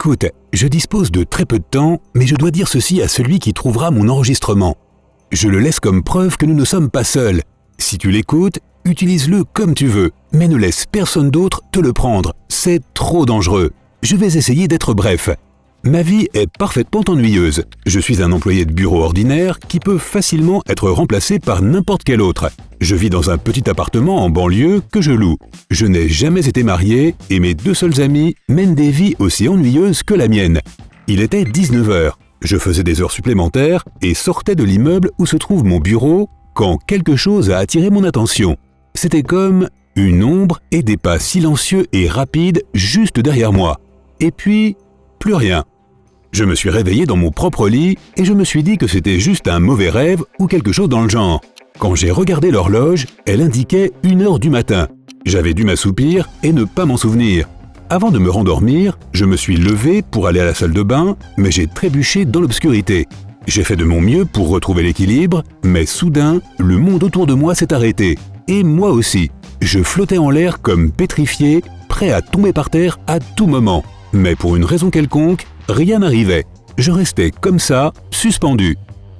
Écoute, je dispose de très peu de temps, mais je dois dire ceci à celui qui trouvera mon enregistrement. Je le laisse comme preuve que nous ne sommes pas seuls. Si tu l'écoutes, utilise-le comme tu veux, mais ne laisse personne d'autre te le prendre. C'est trop dangereux. Je vais essayer d'être bref. Ma vie est parfaitement ennuyeuse. Je suis un employé de bureau ordinaire qui peut facilement être remplacé par n'importe quel autre. Je vis dans un petit appartement en banlieue que je loue. Je n'ai jamais été marié et mes 2 seuls amis mènent des vies aussi ennuyeuses que la mienne. Il était 19h. Je faisais des heures supplémentaires et sortais de l'immeuble où se trouve mon bureau quand quelque chose a attiré mon attention. C'était comme une ombre et des pas silencieux et rapides juste derrière moi. Et puis, plus rien. Je me suis réveillé dans mon propre lit et je me suis dit que c'était juste un mauvais rêve ou quelque chose dans le genre. Quand j'ai regardé l'horloge, elle indiquait 1h du matin. J'avais dû m'assoupir et ne pas m'en souvenir. Avant de me rendormir, je me suis levé pour aller à la salle de bain, mais j'ai trébuché dans l'obscurité. J'ai fait de mon mieux pour retrouver l'équilibre, mais soudain, le monde autour de moi s'est arrêté. Et moi aussi. Je flottais en l'air comme pétrifié, prêt à tomber par terre à tout moment. Mais pour une raison quelconque, rien n'arrivait. Je restais comme ça, suspendu.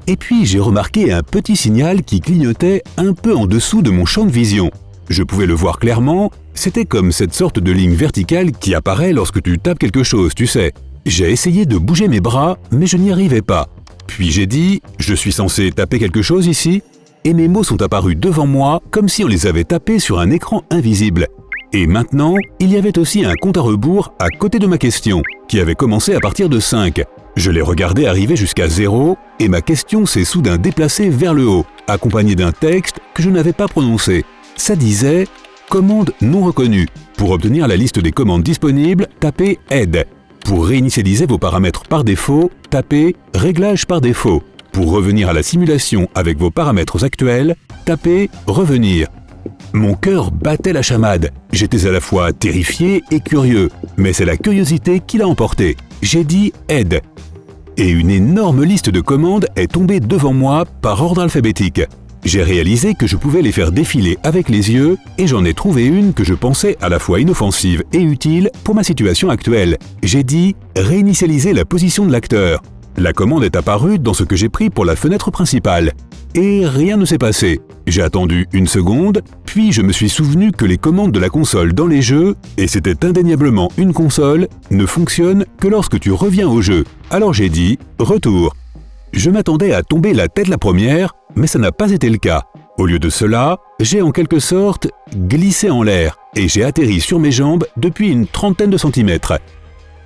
Et puis j'ai remarqué un petit signal qui clignotait un peu en dessous de mon champ de vision. Je pouvais le voir clairement, c'était comme cette sorte de ligne verticale qui apparaît lorsque tu tapes quelque chose, tu sais. J'ai essayé de bouger mes bras, mais je n'y arrivais pas. Puis j'ai dit « Je suis censé taper quelque chose ici ?» Et mes mots sont apparus devant moi comme si on les avait tapés sur un écran invisible. Et maintenant, il y avait aussi un compte à rebours à côté de ma question, qui avait commencé à partir de 5. Je l'ai regardé arriver jusqu'à 0, et ma question s'est soudain déplacée vers le haut, accompagnée d'un texte que je n'avais pas prononcé. Ça disait « Commande non reconnue ». Pour obtenir la liste des commandes disponibles, tapez « Aide ». Pour réinitialiser vos paramètres par défaut, tapez « Réglages par défaut ». Pour revenir à la simulation avec vos paramètres actuels, tapez « Revenir ». Mon cœur battait la chamade. J'étais à la fois terrifié et curieux, mais c'est la curiosité qui l'a emporté. J'ai dit « Aide ». Et une énorme liste de commandes est tombée devant moi par ordre alphabétique. J'ai réalisé que je pouvais les faire défiler avec les yeux et j'en ai trouvé une que je pensais à la fois inoffensive et utile pour ma situation actuelle. J'ai dit « Réinitialiser la position de l'acteur ». La commande est apparue dans ce que j'ai pris pour la fenêtre principale. Et rien ne s'est passé. J'ai attendu 1 seconde, puis je me suis souvenu que les commandes de la console dans les jeux, et c'était indéniablement une console, ne fonctionnent que lorsque tu reviens au jeu. Alors j'ai dit « Retour ». Je m'attendais à tomber la tête la première, mais ça n'a pas été le cas. Au lieu de cela, j'ai en quelque sorte glissé en l'air, et j'ai atterri sur mes jambes depuis une trentaine de centimètres.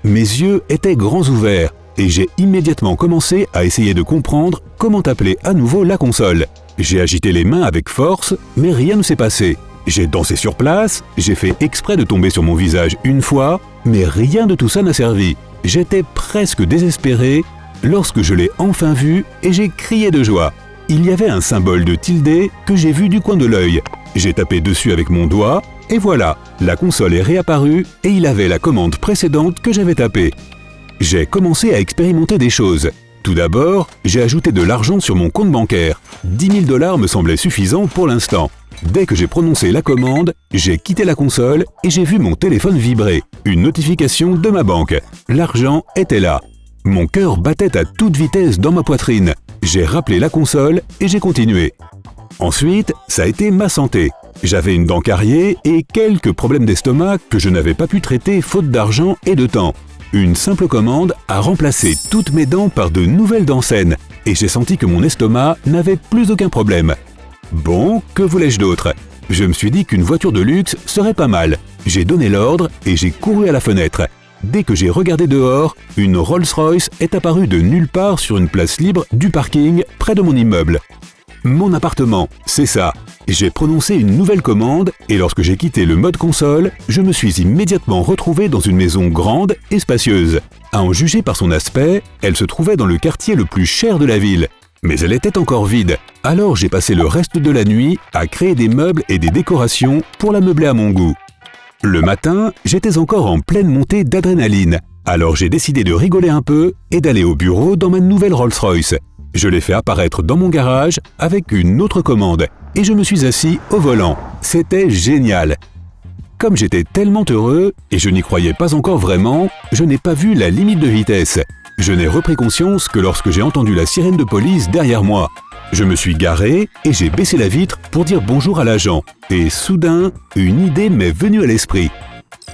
Mes yeux étaient grands ouverts, et j'ai immédiatement commencé à essayer de comprendre comment appeler à nouveau la console. J'ai agité les mains avec force, mais rien ne s'est passé. J'ai dansé sur place, j'ai fait exprès de tomber sur mon visage 1 fois, mais rien de tout ça n'a servi. J'étais presque désespéré lorsque je l'ai enfin vu et j'ai crié de joie. Il y avait un symbole de tilde que j'ai vu du coin de l'œil. J'ai tapé dessus avec mon doigt, et voilà, la console est réapparue et il avait la commande précédente que j'avais tapée. J'ai commencé à expérimenter des choses. Tout d'abord, j'ai ajouté de l'argent sur mon compte bancaire. 10 000 $ me semblait suffisant pour l'instant. Dès que j'ai prononcé la commande, j'ai quitté la console et j'ai vu mon téléphone vibrer. Une notification de ma banque. L'argent était là. Mon cœur battait à toute vitesse dans ma poitrine. J'ai rappelé la console et j'ai continué. Ensuite, ça a été ma santé. J'avais une dent cariée et quelques problèmes d'estomac que je n'avais pas pu traiter faute d'argent et de temps. Une simple commande a remplacé toutes mes dents par de nouvelles dents saines et j'ai senti que mon estomac n'avait plus aucun problème. Bon, que voulais-je d'autre? Je me suis dit qu'une voiture de luxe serait pas mal. J'ai donné l'ordre et j'ai couru à la fenêtre. Dès que j'ai regardé dehors, une Rolls-Royce est apparue de nulle part sur une place libre du parking près de mon immeuble. Mon appartement, c'est ça. J'ai prononcé une nouvelle commande et lorsque j'ai quitté le mode console, je me suis immédiatement retrouvé dans une maison grande et spacieuse. À en juger par son aspect, elle se trouvait dans le quartier le plus cher de la ville. Mais elle était encore vide. Alors j'ai passé le reste de la nuit à créer des meubles et des décorations pour la meubler à mon goût. Le matin, j'étais encore en pleine montée d'adrénaline. Alors j'ai décidé de rigoler un peu et d'aller au bureau dans ma nouvelle Rolls-Royce. Je l'ai fait apparaître dans mon garage avec une autre commande et je me suis assis au volant. C'était génial. Comme j'étais tellement heureux, et je n'y croyais pas encore vraiment, je n'ai pas vu la limite de vitesse. Je n'ai repris conscience que lorsque j'ai entendu la sirène de police derrière moi. Je me suis garé et j'ai baissé la vitre pour dire bonjour à l'agent. Et soudain, une idée m'est venue à l'esprit.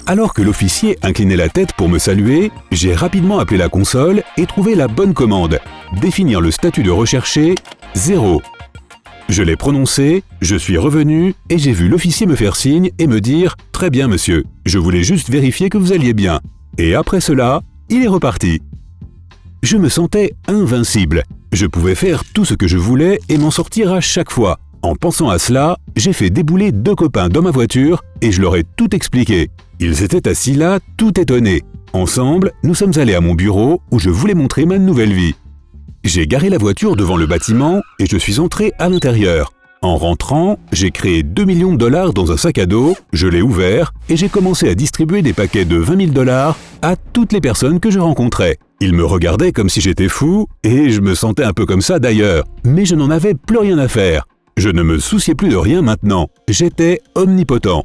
Alors que l'officier inclinait la tête pour me saluer, j'ai rapidement appelé la console et trouvé la bonne commande. Définir le statut de recherché, 0. Je l'ai prononcé, je suis revenu et j'ai vu l'officier me faire signe et me dire « Très bien monsieur, je voulais juste vérifier que vous alliez bien. » Et après cela, il est reparti. Je me sentais invincible. Je pouvais faire tout ce que je voulais et m'en sortir à chaque fois. En pensant à cela, j'ai fait débouler 2 copains dans ma voiture et je leur ai tout expliqué. Ils étaient assis là, tout étonnés. Ensemble, nous sommes allés à mon bureau où je voulais montrer ma nouvelle vie. J'ai garé la voiture devant le bâtiment et je suis entré à l'intérieur. En rentrant, j'ai créé 2 millions de dollars dans un sac à dos, je l'ai ouvert et j'ai commencé à distribuer des paquets de 20 000 dollars à toutes les personnes que je rencontrais. Ils me regardaient comme si j'étais fou et je me sentais un peu comme ça d'ailleurs, mais je n'en avais plus rien à faire. Je ne me souciais plus de rien maintenant, j'étais omnipotent.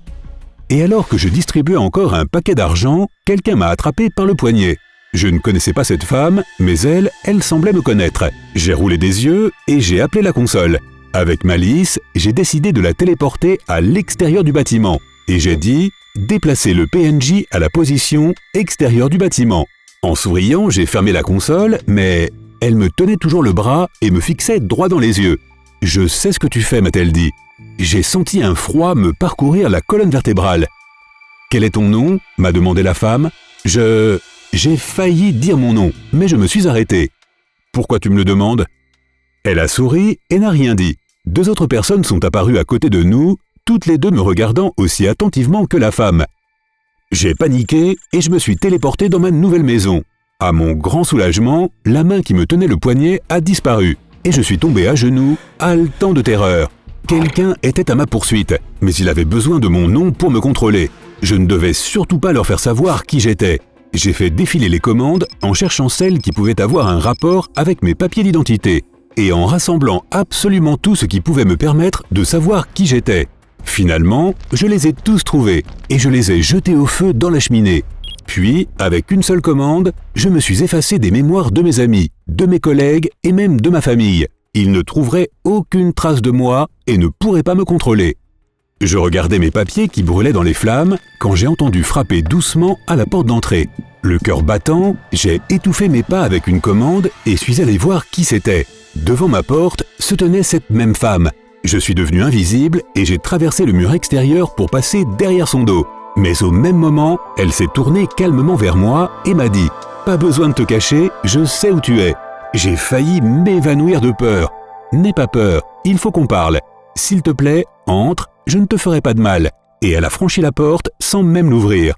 Et alors que je distribuais encore un paquet d'argent, quelqu'un m'a attrapé par le poignet. Je ne connaissais pas cette femme, mais elle semblait me connaître. J'ai roulé des yeux et j'ai appelé la console. Avec malice, j'ai décidé de la téléporter à l'extérieur du bâtiment. Et j'ai dit « Déplacez le PNJ à la position extérieure du bâtiment ». En souriant, j'ai fermé la console, mais elle me tenait toujours le bras et me fixait droit dans les yeux. « Je sais ce que tu fais », m'a-t-elle dit. J'ai senti un froid me parcourir la colonne vertébrale. « Quel est ton nom ?» m'a demandé la femme. J'ai failli dire mon nom, mais je me suis arrêté. « Pourquoi tu me le demandes ?» Elle a souri et n'a rien dit. 2 autres personnes sont apparues à côté de nous, toutes les 2 me regardant aussi attentivement que la femme. J'ai paniqué et je me suis téléporté dans ma nouvelle maison. À mon grand soulagement, la main qui me tenait le poignet a disparu et je suis tombé à genoux, haletant de terreur. Quelqu'un était à ma poursuite, mais il avait besoin de mon nom pour me contrôler. Je ne devais surtout pas leur faire savoir qui j'étais. J'ai fait défiler les commandes en cherchant celles qui pouvaient avoir un rapport avec mes papiers d'identité et en rassemblant absolument tout ce qui pouvait me permettre de savoir qui j'étais. Finalement, je les ai tous trouvés et je les ai jetés au feu dans la cheminée. Puis, avec une seule commande, je me suis effacé des mémoires de mes amis, de mes collègues et même de ma famille. Ils ne trouveraient aucune trace de moi et ne pourraient pas me contrôler. Je regardais mes papiers qui brûlaient dans les flammes quand j'ai entendu frapper doucement à la porte d'entrée. Le cœur battant, j'ai étouffé mes pas avec une commande et suis allé voir qui c'était. Devant ma porte se tenait cette même femme. Je suis devenu invisible et j'ai traversé le mur extérieur pour passer derrière son dos. Mais au même moment, elle s'est tournée calmement vers moi et m'a dit « Pas besoin de te cacher, je sais où tu es ». J'ai failli m'évanouir de peur. N'aie pas peur, il faut qu'on parle. S'il te plaît, entre, je ne te ferai pas de mal. Et elle a franchi la porte sans même l'ouvrir.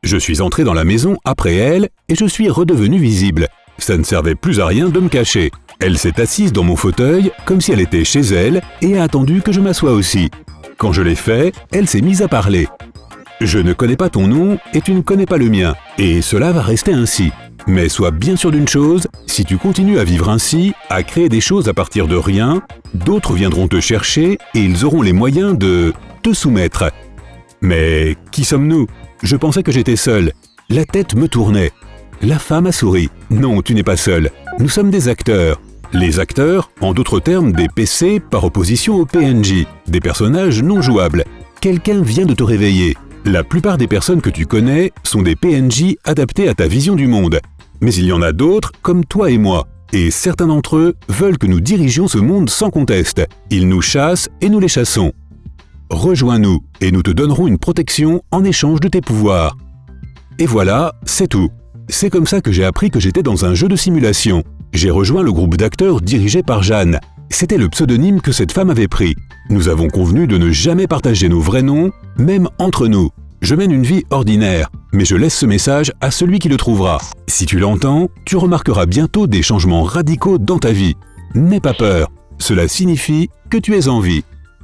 Je suis entré dans la maison après elle et je suis redevenu visible. Ça ne servait plus à rien de me cacher. Elle s'est assise dans mon fauteuil comme si elle était chez elle et a attendu que je m'assoie aussi. Quand je l'ai fait, elle s'est mise à parler. « Je ne connais pas ton nom et tu ne connais pas le mien, et cela va rester ainsi. Mais sois bien sûr d'une chose, si tu continues à vivre ainsi, à créer des choses à partir de rien, d'autres viendront te chercher et ils auront les moyens de te soumettre. » Mais qui sommes-nous ? Je pensais que j'étais seul. La tête me tournait. La femme a souri. « Non, tu n'es pas seul. Nous sommes des acteurs. » Les acteurs, en d'autres termes des PC par opposition aux PNJ, des personnages non jouables. Quelqu'un vient de te réveiller. La plupart des personnes que tu connais sont des PNJ adaptés à ta vision du monde. Mais il y en a d'autres comme toi et moi. Et certains d'entre eux veulent que nous dirigions ce monde sans conteste. Ils nous chassent et nous les chassons. Rejoins-nous et nous te donnerons une protection en échange de tes pouvoirs. Et voilà, c'est tout. C'est comme ça que j'ai appris que j'étais dans un jeu de simulation. J'ai rejoint le groupe d'acteurs dirigé par Jeanne. C'était le pseudonyme que cette femme avait pris. Nous avons convenu de ne jamais partager nos vrais noms, même entre nous. Je mène une vie ordinaire, mais je laisse ce message à celui qui le trouvera. Si tu l'entends, tu remarqueras bientôt des changements radicaux dans ta vie. N'aie pas peur, cela signifie que tu es en vie.